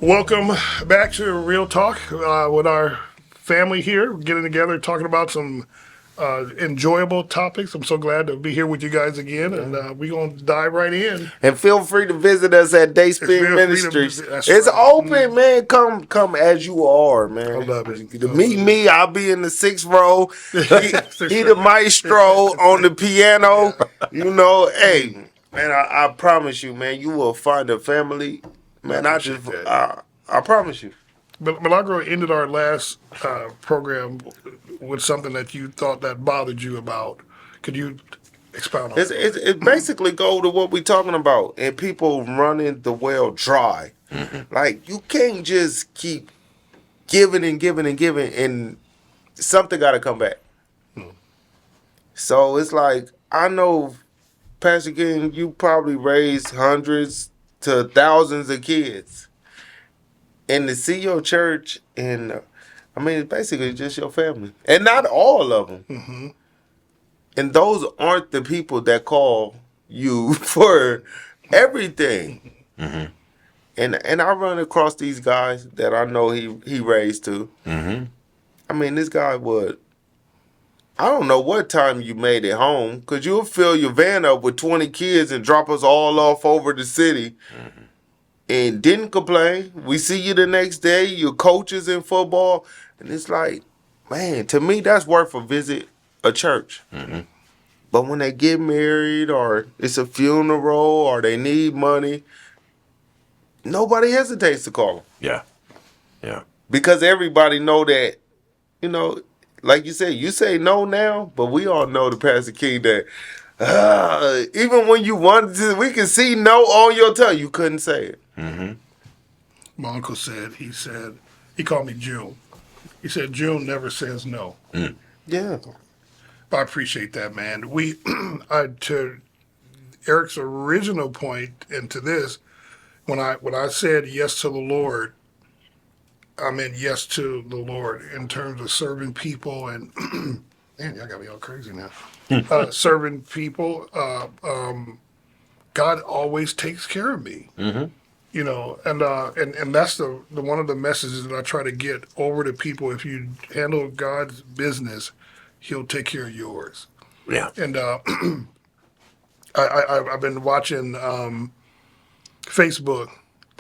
Welcome back to Real Talk with our family here, getting together, talking about some enjoyable topics. I'm so glad to be here with you guys again, and we're going to dive right in. And feel free to visit us at Dayspring Feel free to Ministries. visit. That's It's right. open, man. Come as you are, man. I love it. To meet me, I'll be in the 6th row. He the maestro on the piano. You know, hey, man, I promise you, man, you will find a family. Man, I promise you. But Milagro ended our last program with something that you thought that bothered you about. Could you expound on that? It basically go to what we talking about, and people running the well dry. Like, you can't just keep giving and giving and giving, and something got to come back. So it's like, I know, Pastor King, you probably raised hundreds to thousands of kids, and to see your church, and I mean, it's basically just your family, and not all of them. And those aren't the people that call you for everything. And I run across these guys that I know he raised to. I mean, this guy would. I don't know what time you made it home, because you'll fill your van up with 20 kids and drop us all off over the city. And didn't complain. We see you the next day. Your coaches in football. And it's like, man, to me, that's worth a visit a church. But when they get married, or it's a funeral, or they need money, nobody hesitates to call them. Yeah. Because everybody know that, you know, like you say no now, but we all know the Pastor King that even when you wanted to, we can see no on your tongue. You couldn't say it. My uncle said, he called me June. He said, June never says no. Yeah. I appreciate that, man. To Eric's original point and to this, when I said yes to the Lord, I meant yes to the Lord in terms of serving people and, man, y'all got me all crazy now. Serving people, God always takes care of me. You know, and that's the one of the messages that I try to get over to people. If you handle God's business, He'll take care of yours. Yeah. And I've been watching Facebook.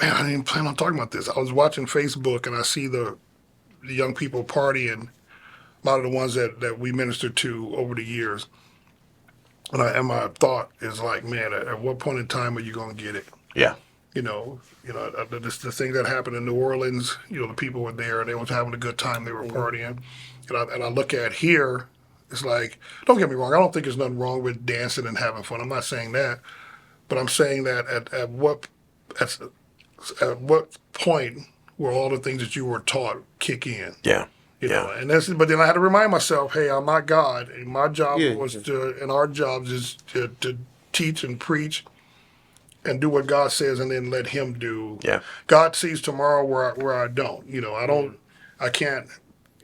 Man, I didn't even plan on talking about this. I was watching Facebook and I see the young people partying, a lot of the ones that we ministered to over the years. And my thought is like, man, at what point in time are you going to get it? Yeah. The thing that happened in New Orleans, the people were there, they was having a good time, they were partying. And I look at here, it's like, don't get me wrong, I don't think there's nothing wrong with dancing and having fun. I'm not saying that. But I'm saying that at what point will all the things that you were taught kick in? Yeah. You know, but then I had to remind myself, hey, I'm not God. And my job and our jobs is to teach and preach and do what God says, and then let Him do. Yeah. God sees tomorrow where I don't. I can't.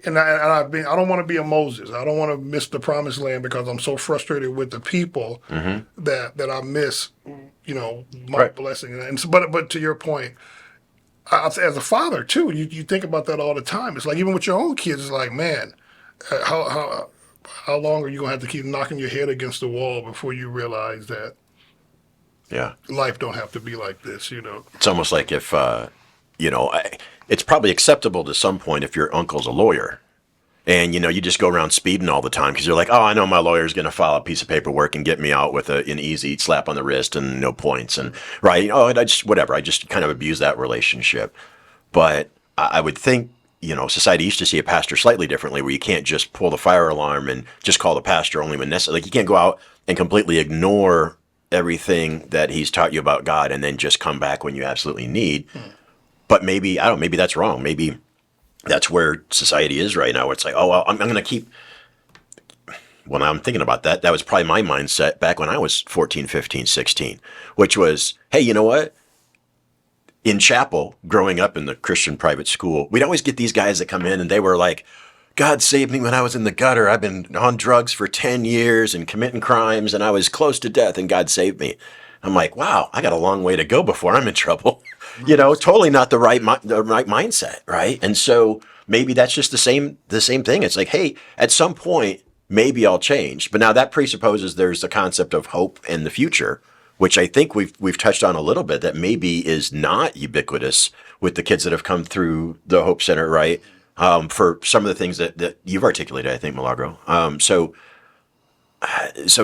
And I don't want to be a Moses. I don't want to miss the promised land because I'm so frustrated with the people that I miss, my blessing. And so, but to your point, as a father too, you think about that all the time. It's like even with your own kids, it's like, man, how long are you gonna have to keep knocking your head against the wall before you realize that life don't have to be like this? It's almost like if it's probably acceptable to some point if your uncle's a lawyer and you just go around speeding all the time because you're like, oh, I know my lawyer's going to file a piece of paperwork and get me out with an easy slap on the wrist and no points, and right, I just kind of abuse that relationship. But I would think society used to see a pastor slightly differently, where you can't just pull the fire alarm and just call the pastor only when necessary. Like, you can't go out and completely ignore everything that he's taught you about God and then just come back when you absolutely need. But maybe that's wrong. Maybe that's where society is right now. Where it's like, oh, well, I'm going to keep. When I'm thinking about that, that was probably my mindset back when I was 14, 15, 16, which was, hey, you know what? In chapel, growing up in the Christian private school, we'd always get these guys that come in and they were like, God saved me when I was in the gutter. I've been on drugs for 10 years and committing crimes, and I was close to death, and God saved me. I'm like, wow, I got a long way to go before I'm in trouble. You know, totally not the right mindset, right? And so maybe that's just the same thing. It's like, hey, at some point maybe I'll change. But now that presupposes there's the concept of hope in the future, which I think we've touched on a little bit, that maybe is not ubiquitous with the kids that have come through the Hope Center, right? For some of the things that you've articulated, I think, Milagro. So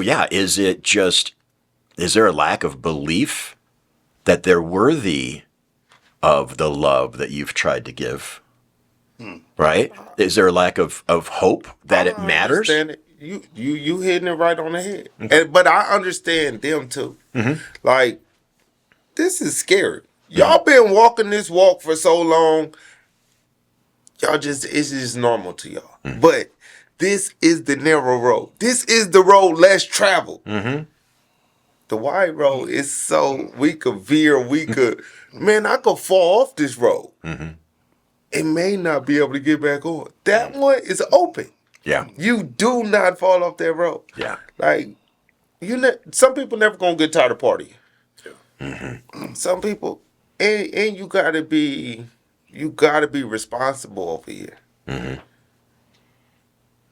yeah, is there a lack of belief that they're worthy of the love that you've tried to give? Right? Is there a lack of hope that it I matters? understand it. You hitting it right on the head. But I understand them too. Like, this is scary. Y'all been walking this walk for so long. It's just normal to y'all. But this is the narrow road. This is the road less traveled. The wide road is so we could veer, man, I could fall off this road. It may not be able to get back on. That one is open. Yeah. You do not fall off that road. Yeah. Like, some people never gonna get tired of partying. Some people, and you gotta be responsible over here.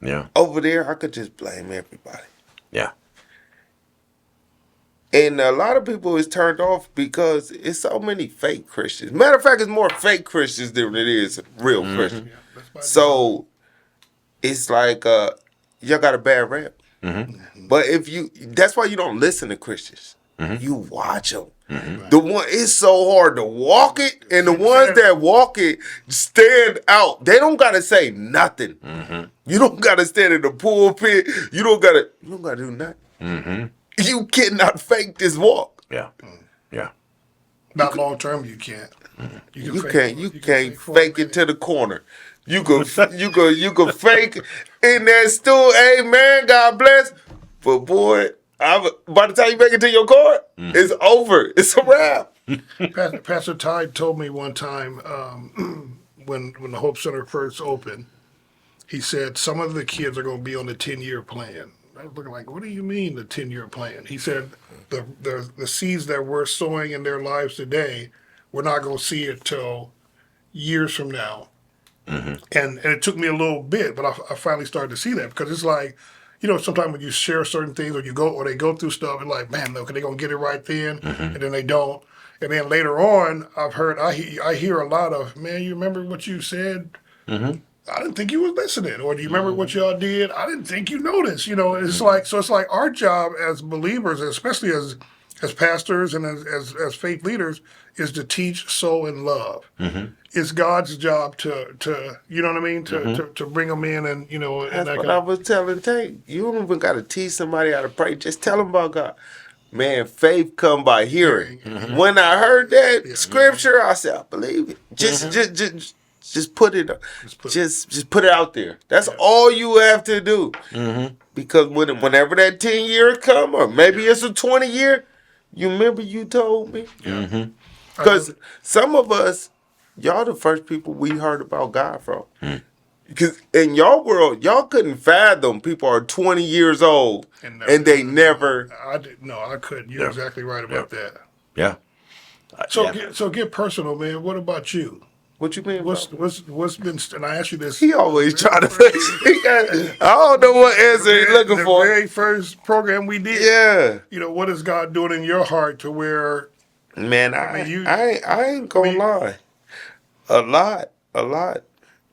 Yeah. Over there, I could just blame everybody. Yeah. And a lot of people is turned off because it's so many fake Christians. Matter of fact, it's more fake Christians than it is real Christians. So it's like y'all got a bad rep. But that's why you don't listen to Christians. You watch them. The one, it's so hard to walk it, and the ones that walk it stand out. They don't gotta say nothing. You don't gotta stand in the pulpit. You don't gotta do nothing. You cannot fake this walk. Yeah. Yeah. Not long term, you can't. You can't fake it to the corner. You could fake in that stool. Hey man, God bless. But boy, by the time you make it to your car, it's over. It's a wrap. Pastor Tide told me one time when the Hope Center first opened, he said some of the kids are going to be on the 10-year plan. I was looking like, what do you mean the 10-year plan? He said the seeds that we're sowing in their lives today, we're not going to see it till years from now. And it took me a little bit, but I finally started to see that, because it's like, sometimes when you share certain things or they go through stuff, it's like, man, look, they're going to get it right then, and then they don't. And then later on, I hear a lot of, man, you remember what you said? I didn't think you was listening. Or do you remember what y'all did? I didn't think you noticed. It's like our job as believers, especially as pastors and as faith leaders, is to teach, sow, and love. It's God's job to you know what I mean, to bring them in and That's and what I was telling Tate. You don't even got to teach somebody how to pray. Just tell them about God. Man, faith come by hearing. When I heard that scripture, I said, I believe it. Just put it, just put it out there. That's all you have to do. Because whenever that 10-year come, or maybe it's a 20-year, you remember you told me. Because some of us, y'all the first people we heard about God from. Because in y'all world, y'all couldn't fathom people are 20 years old and they never. I couldn't. You're exactly right about that. Yeah. So get personal, man. What about you? What you mean? What's been? And I asked you this. He always try to. I don't know what answer he's looking for. The very first program we did. Yeah. What is God doing in your heart to where? Man, I ain't gonna lie. A lot.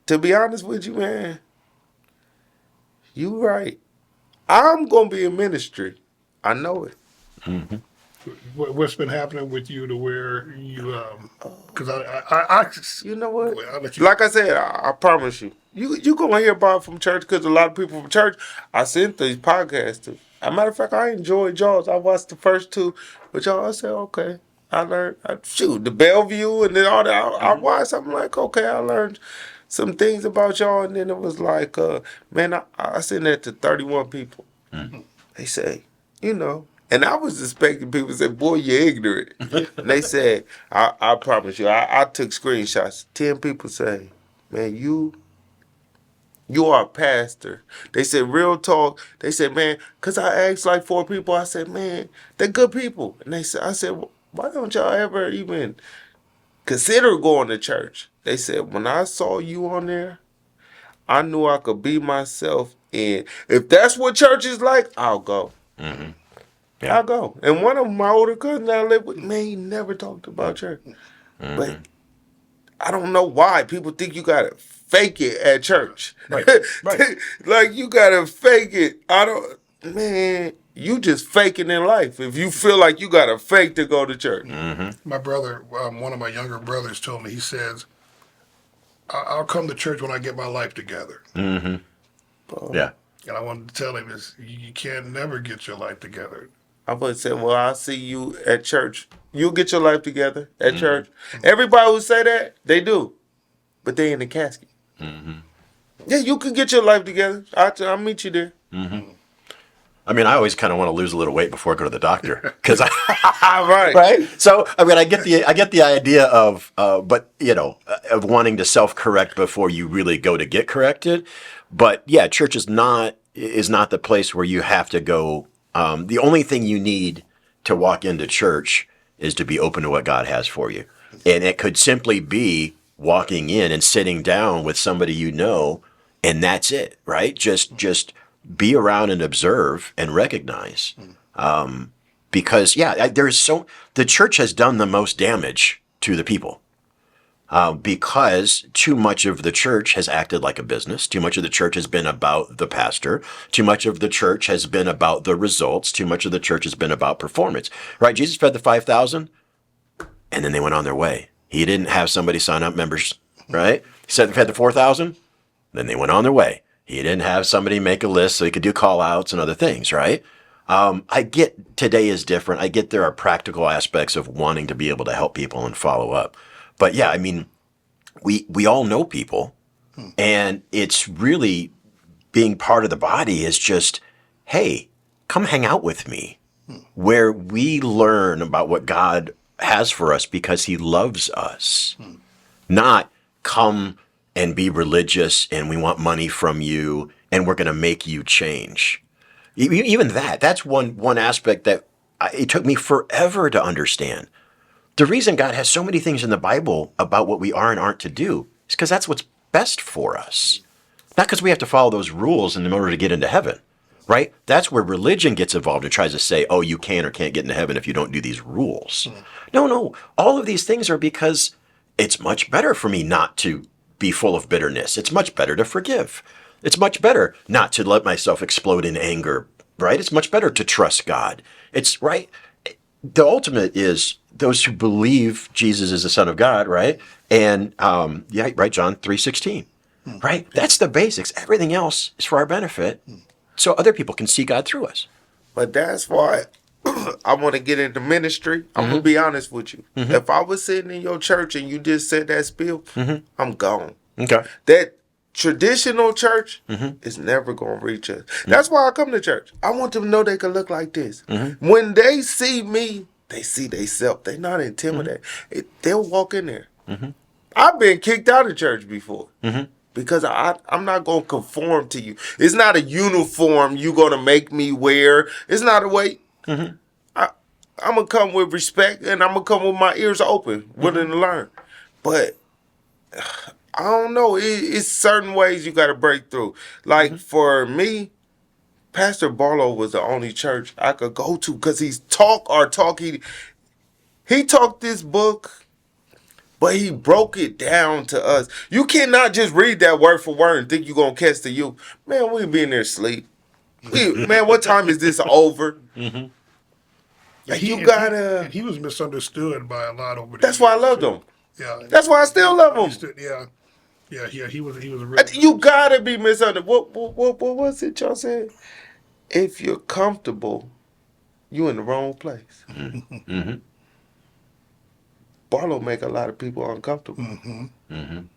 To be honest with you, man, you right. I'm gonna be in ministry. I know it. What's been happening with you to where you? Because I You know what? I'll let you. Like I said, I promise you, you gonna hear about it from church, because a lot of people from church I sent these podcasts to. As a matter of fact, I enjoyed y'all's. I watched the first two, but y'all, I said, okay. I learned, the Bellevue and then all that. I watched. I'm like, okay, I learned some things about y'all, and then it was like, man, I sent that to 31 people. They say, and I was expecting people to say, boy, you're ignorant. And they said, I promise you, I took screenshots. 10 people say, man, you are a pastor. They said, real talk. They said, man, because I asked like 4 people. I said, man, they're good people. And I said, well, why don't y'all ever even consider going to church. They said, when I saw you on there, I knew I could be myself. And if that's what church is like, I'll go. Mm-hmm. Yeah. I'll go. And one of my older cousins I live with, man, he never talked about church. Mm-hmm. But I don't know why people think you gotta fake it at church. Right. Right. Like you gotta fake it. Man, you just faking in life. If you feel like you gotta fake to go to church. Mm-hmm. My brother, one of my younger brothers, told me. He says, "I'll come to church when I get my life together." Mm-hmm. Yeah. And I wanted to tell him is you can't never get your life together. I would say, well, I'll see you at church. You'll get your life together at church. Everybody who say that, they do. But they in the casket. Mm-hmm. Yeah, you can get your life together. I'll meet you there. Mm-hmm. I mean, I always kind of want to lose a little weight before I go to the doctor because Right. right. So, I mean, I get the idea of, but of wanting to self-correct before you really go to get corrected. But yeah, church is not the place where you have to go. The only thing you need to walk into church is to be open to what God has for you, and it could simply be walking in and sitting down with somebody you know, and that's it, right? Just be around and observe and recognize. Because the church has done the most damage to the people. Because too much of the church has acted like a business. Too much of the church has been about the pastor. Too much of the church has been about the results. Too much of the church has been about performance. Right? Jesus fed the 5,000 and then they went on their way. He didn't have somebody sign up members, right? He fed the 4,000, then they went on their way. He didn't have somebody make a list so he could do call outs and other things, right? I get today is different. I get there are practical aspects of wanting to be able to help people and follow up. But yeah, I mean, we all know people, and it's really being part of the body is just, hey, come hang out with me, where we learn about what God has for us because he loves us, not come and be religious and we want money from you and we're going to make you change. Even that's one aspect that it took me forever to understand. The reason God has so many things in the Bible about what we are and aren't to do is because that's what's best for us. Not because we have to follow those rules in order to get into heaven, right? That's where religion gets involved and tries to say, oh, you can or can't get into heaven if you don't do these rules. No. All of these things are because it's much better for me not to be full of bitterness. It's much better to forgive. It's much better not to let myself explode in anger, right? It's much better to trust God. It's right. The ultimate is those who believe Jesus is the Son of God, right? And right, John 3:16, right? That's the basics. Everything else is for our benefit, so other people can see God through us. But that's why I want to get into ministry. I'm gonna be honest with you. If I was sitting in your church and you just said that spiel, I'm gone. Okay. That traditional church is never gonna reach us. That's why I come to church. I want them to know they can look like this. When they see me, they see themselves. They're not intimidated. They'll walk in there. I've been kicked out of church before. Because I'm not going to conform to you. It's not a uniform you're going to make me wear. It's not a way. I'm going to come with respect, and I'm going to come with my ears open, willing to learn. But I don't know. It's certain ways you got to break through. Like for me, Pastor Barlow was the only church I could go to because he talked this book, but he broke it down to us. You cannot just read that word for word and think you're going to catch the you. Man, we be in there asleep. Man, what time is this over? And gotta... he was misunderstood by a lot over the That's why I years, loved too. him. Yeah. That's why I still love him. Yeah, he was a real. You gotta be misunderstood. What was it y'all said? If you're comfortable, you in the wrong place. Barlow make a lot of people uncomfortable. And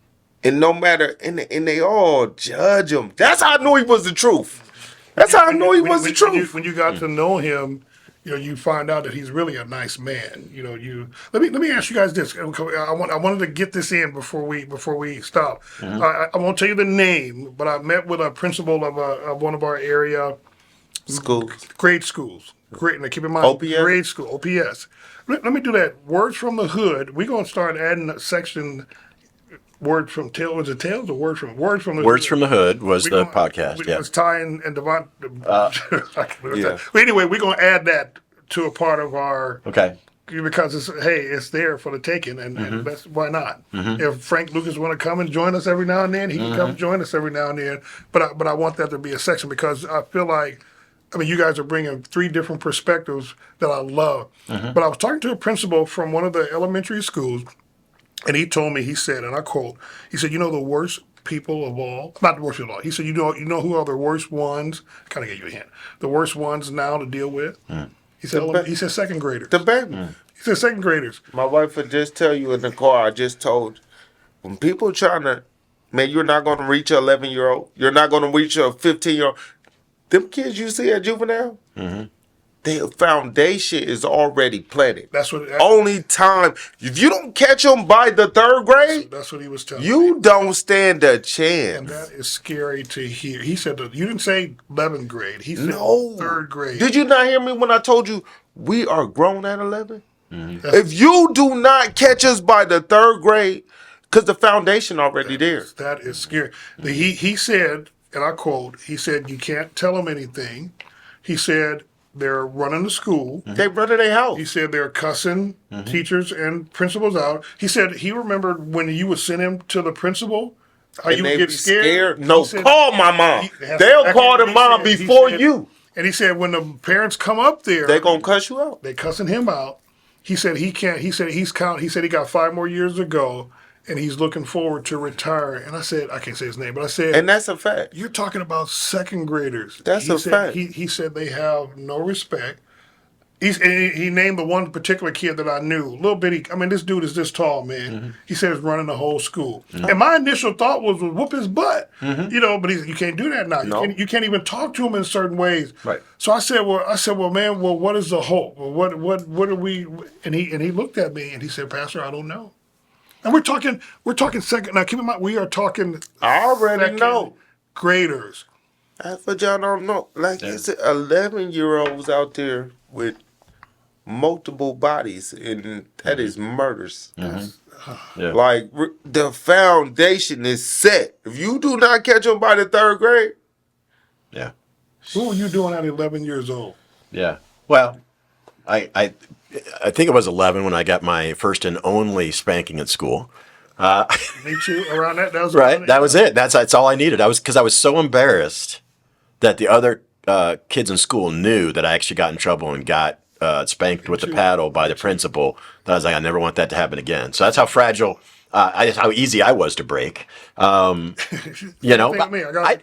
no matter, and they all judge him. That's how I knew he was the truth. That's how I knew he was the truth. When you got to know him, you find out that he's really a nice man. Let me ask you guys this. I wanted to get this in before we stop. I won't tell you the name, but I met with a principal of one of our area Schools. grade schools, Great. Now keep in mind, OPS? grade school, OPS. Let me do that. Words from the Hood. We're gonna start adding a section. Words from Tales. Was it Tales or Words from the Words Hood? from the Hood was We the gonna- podcast. Yeah. It's Ty and Devon. Yeah. But anyway, we're gonna add that to a part of our Okay. because it's there for the taking, and that's why not. If Frank Lucas want to come and join us every now and then, he can come join us every now and then. But I want that to be a section because I feel like, I mean, you guys are bringing three different perspectives that I love. But I was talking to a principal from one of the elementary schools, and he told me, he said, and I quote, he said, the worst people of all, not the worst people of all. He said, you know who are the worst ones? Kind of gave you a hint. The worst ones now to deal with. He said, he said second graders. The baby. He said second graders. My wife would just tell you in the car, I just told, when people trying to, man, you're not going to reach an 11-year-old. You're not going to reach a 15-year-old. Them kids you see at juvenile, their foundation is already planted. That's what. Only time, if you don't catch them by the third grade, That's what he was telling me. you don't stand a And chance. that is scary to hear. He said that you didn't say 11th grade. He said No. third grade. Did you not hear me when I told you we are grown at 11? If you do not catch us by the third grade, because the foundation already there. That is scary. He said, and I quote, he said, you can't tell them anything. He said, they're running the school. They run to their house. He said they're cussing teachers and principals out. He said he remembered when you would send him to the principal, how you And would they get be scared. No, He said- call my mom. he- that's They'll exactly call what the he mom said. He before said- you. And he said when the parents come up there, They gonna cuss you out. they cussing him out. He said he can't. He said he's count. He said he got 5 more years to go, and he's looking forward to retire. And I said I can't say his name, but I said And that's a fact. you're talking about second graders. That's he a said, fact. He said they have no respect. He named the one particular kid that I knew, little bitty. I mean, this dude is this tall, man. He said he's running the whole school. And my initial thought was whoop his butt, But you can't do that now. No. You can't even talk to him in certain ways. Right. So I said, well, man, what is the hope? Well, what are we? And he looked at me and he said, Pastor, I don't know. And we're talking second. Now keep in mind, we are talking. I already second know. graders. That's what y'all don't know. Like it's 11-year-olds out there with multiple bodies, and that is murders. Yeah. Like the foundation is set. If you do not catch them by the third grade, Yeah. What were you doing at 11 years old? Yeah. Well, I think it was 11 when I got my first and only spanking at school. Me too. Around that was Right. That was it. That's all I needed. Because I was so embarrassed that the other kids in school knew that I actually got in trouble and got spanked with the paddle by the principal. That I was like, I never want that to happen again. So that's how fragile, how easy I was to break. You know, Think of me, I got-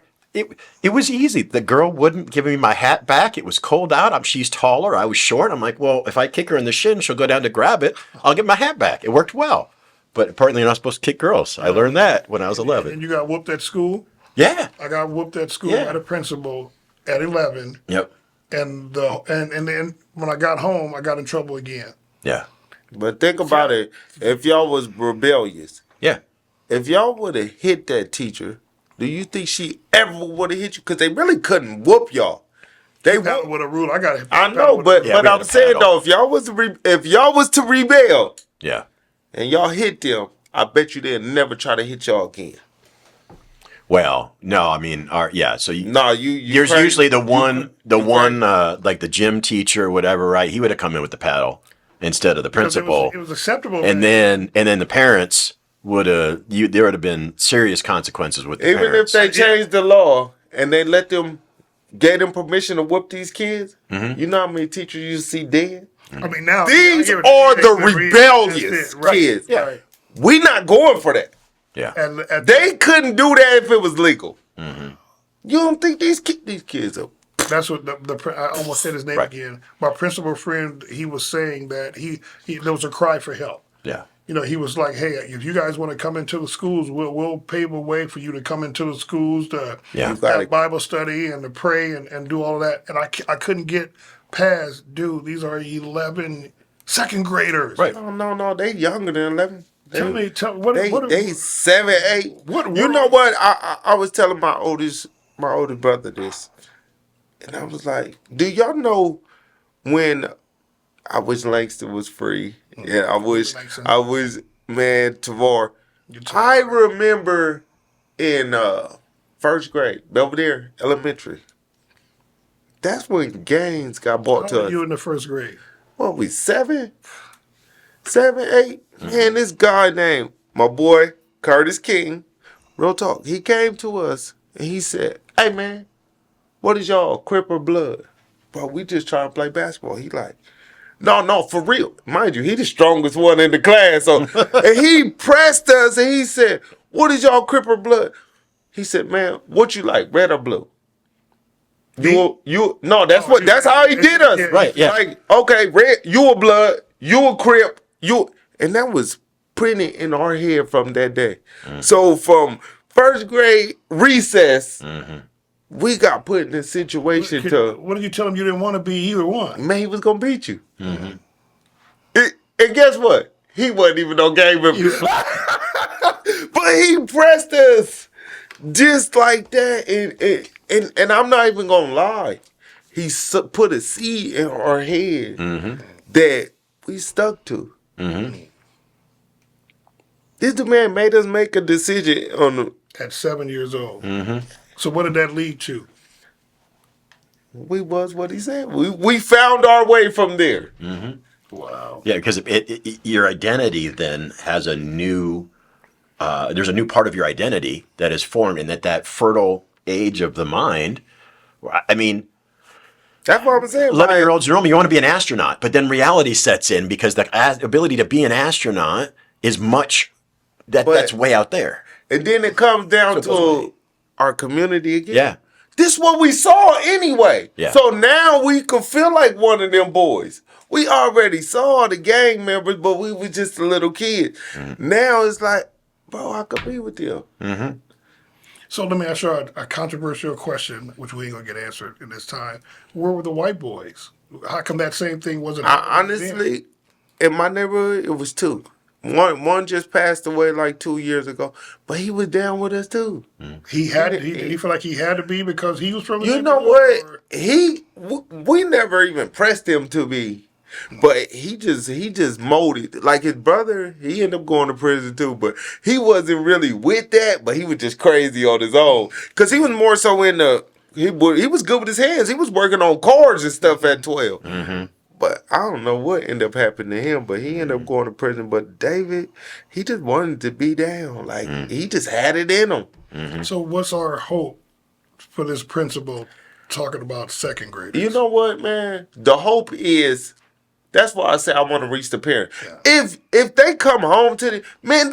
it was easy. The girl wouldn't give me my hat back. It was cold out. She's taller. I was short. I'm like, well, if I kick her in the shin, she'll go down to grab it. I'll get my hat back. It worked well. But apparently you're not supposed to kick girls. I learned that when I was 11. And you got whooped at school. Yeah. I got whooped at school Yeah. at a principal at 11, Yep. and then when I got home, I got in trouble again. Yeah. but think about it. If y'all was rebellious, Yeah. if y'all would have hit that teacher, do you think she ever would have hit you? Because they really couldn't whoop y'all. They That whoop. with a rule, I got it. I know, but Yeah, we had I'm a saying paddle. though, if y'all was to rebel Yeah. and y'all hit them, I bet you they'll never try to hit y'all again. Well, no, I mean, so No, you there's crazy. usually the You- one, you like the gym teacher or whatever, right? He would have come in with the paddle instead of the Because principal. It was acceptable. And then. then the parents would have, there would have been serious consequences with the Even parents. if they changed the law and they let them, gave them permission to whoop these kids, Mm-hmm. you know how many teachers you see dead? I mean, now These I get what are you're the saying. rebellious That's it, right. kids. Yeah. Right. We not going for that. Yeah. And They couldn't do that if it was legal. You don't think these kids are? that's what I almost said his name Right. again. My principal friend, he was saying that he there was a cry for help. Yeah. He was like, "Hey, if you guys want to come into the schools, we'll pave a way for you to come into the schools to Yeah. have Bible study and to pray and do all of that." And I couldn't get past, dude. These are 11 second graders. Right. No, they younger than 11. Tell me, what They 7, 8. What- You know what? I was telling my older brother this, and I was like, "Do y'all know when I wish Langston was free. Yeah, Langston. I wish, man, Tavar. You too. I remember in first grade, Belvedere Elementary. That's when gangs got bought How to old us. were you in the first grade? What we 7, 8? Man, this guy named my boy Curtis King. Real talk. He came to us and he said, "Hey man, what is y'all, Crip or Blood?" Bro, we just trying to play basketball. He like, no, for real. Mind you, he the strongest one in the class. So and he pressed us and he said, "What is y'all, Crip or Blood?" He said, "Man, what you like, red or blue?" That's how he did us. Yeah, Right, yeah. Like, okay, red, you a blood, you a Crip, and that was printed in our head from that day. So from first grade recess, we got put in a situation What did you tell him you didn't want to be either one? man, he was gonna beat you. And guess what? He wasn't even on game with me. But he pressed us just like that. And I'm not even gonna lie. He put a seed in our head that we stuck to. This the man made us make a decision on the. At 7 years old. So what did that lead to? We was what he said. We found our way from there. Wow. Yeah, because your identity then has a new, there's a new part of your identity that is formed, and that fertile age of the mind. I mean, That's what I'm saying. 11-year-old Jerome, you want to be an astronaut, but then reality sets in because the ability to be an astronaut is much that's way out there. And then it comes down Supposedly. to our community again. Yeah. This is what we saw anyway. Yeah. So now we could feel like one of them boys. We already saw the gang members, but we were just a little kid. Now it's like, bro, I could be with them. So let me ask you a controversial question, which we ain't gonna get answered in this time. Where were the white boys? How come that same thing wasn't happening then? Honestly, in my neighborhood, it was 2. One just passed away like 2 years ago, but he was down with us too. He had did he feel like he had to be because he was from the You know neighborhood, what? We never even pressed him to be, but he just molded. Like his brother, he ended up going to prison too, but he wasn't really with that. But he was just crazy on his own because he was more so in the. He was good with his hands. He was working on cars and stuff at 12. But I don't know what ended up happening to him, but he ended up going to prison. But David, he just wanted to be down. Like, he just had it in him. So what's our hope for this principal talking about second graders? You know what, man? The hope is, that's why I say I want to reach the parent. Yeah. If they come home to the, man,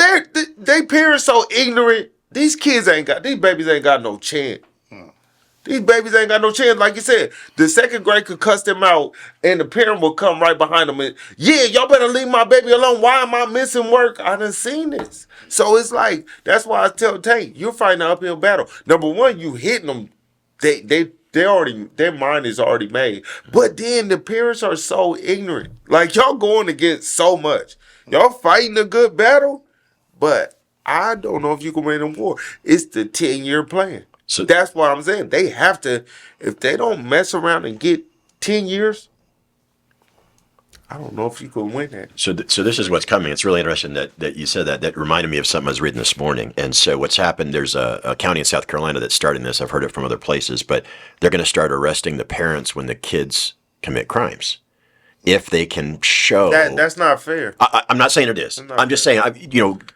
they parents so ignorant, these babies ain't got no chance. These babies ain't got no chance. Like you said, the second grade could cuss them out, and the parent will come right behind them and, yeah, y'all better leave my baby alone. Why am I missing work? I done seen this. So it's like, that's why I tell Tank, you're fighting an uphill battle. Number one, you hitting them. Their mind is already made. But then the parents are so ignorant. Like, y'all going against so much. Y'all fighting a good battle, but I don't know if you can win them war. It's the 10-year plan. So That's what I'm saying. They have to, if they don't mess around and get 10 years, I don't know if you can win that. So this is what's coming. It's really interesting that you said that. That reminded me of something I was reading this morning. And so what's happened, there's a county in South Carolina that's starting this. I've heard it from other places, but they're going to start arresting the parents when the kids commit crimes. If they can show That's not fair. I'm not saying it is. I'm just saying,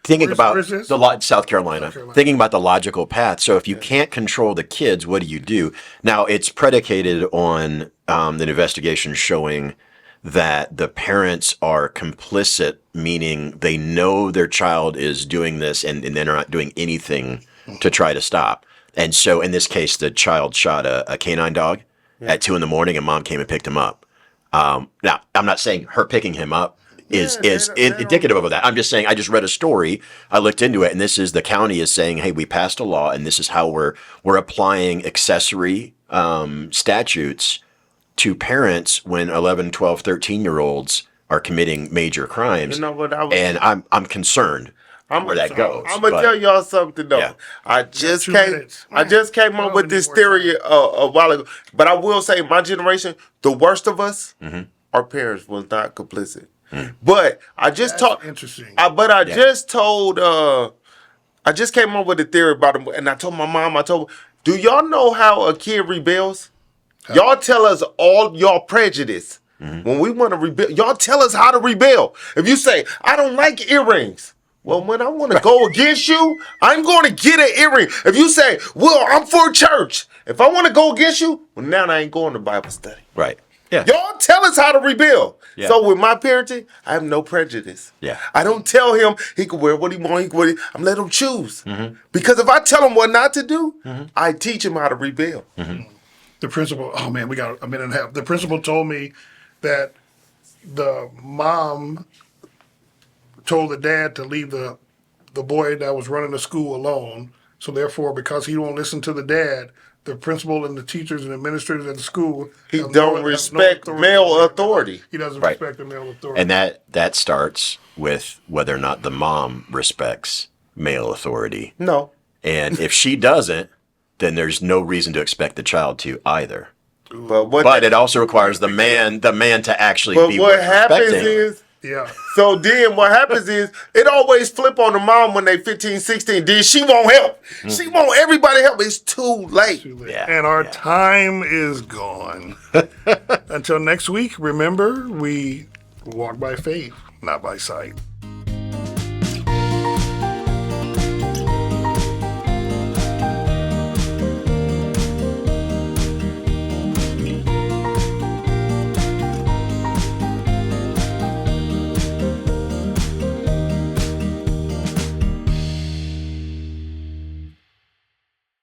thinking about where's this? South Carolina, thinking about the logical path. So if you can't control the kids, what do? Now, it's predicated on the investigation showing that the parents are complicit, meaning they know their child is doing this and they're not doing anything to try to stop. And so in this case, the child shot a canine dog at 2 a.m. and mom came and picked him up. Now, I'm not saying her picking him up is indicative of that. I'm just saying I just read a story. I looked into it, and this is the county is saying, hey, we passed a law, and this is how we're applying accessory statutes to parents when 11, 12, 13-year-olds are committing major crimes. You know what and I'm concerned. where that goes. I'm gonna but- tell y'all something though. Yeah. I just 2 came. minutes. I just came up Well, with we need this more theory a while ago. But I will say, my generation, the worst of us, our parents was not complicit. But I just That's talked. interesting. I just told. I just came up with a theory about them, and I told my mom. I told, do y'all know how a kid rebels? Y'all tell us all y'all prejudice. When we want to rebel, y'all tell us how to rebel. If you say, I don't like earrings. Well, when I want to go against you, I'm going to get an earring. If you say, well, I'm for church. If I want to go against you, well, now I ain't going to Bible study. Right. Yeah. Y'all tell us how to rebel. Yeah. So with my parenting, I have no prejudice. Yeah. I don't tell him he can wear what he wants. I'm letting him choose. Because if I tell him what not to do, I teach him how to rebel. The principal, oh man, we got a minute and a half. The principal told me that the mom told the dad to leave the boy that was running the school alone. So therefore, because he won't listen to the dad, the principal and the teachers and administrators at the school He have don't have respect authority male over him. authority. He doesn't Right. respect the male authority. And that starts with whether or not the mom respects male authority. No. And if she doesn't, then there's no reason to expect the child to either. But It also requires the man to actually But be what worth happens respecting. is, yeah. so then what happens is, it always flip on the mom when they 15, 16. Then she won't help. She want everybody help. It's too late. Too late. Yeah, And our yeah. time is gone. Until next week, remember, we walk by faith, not by sight.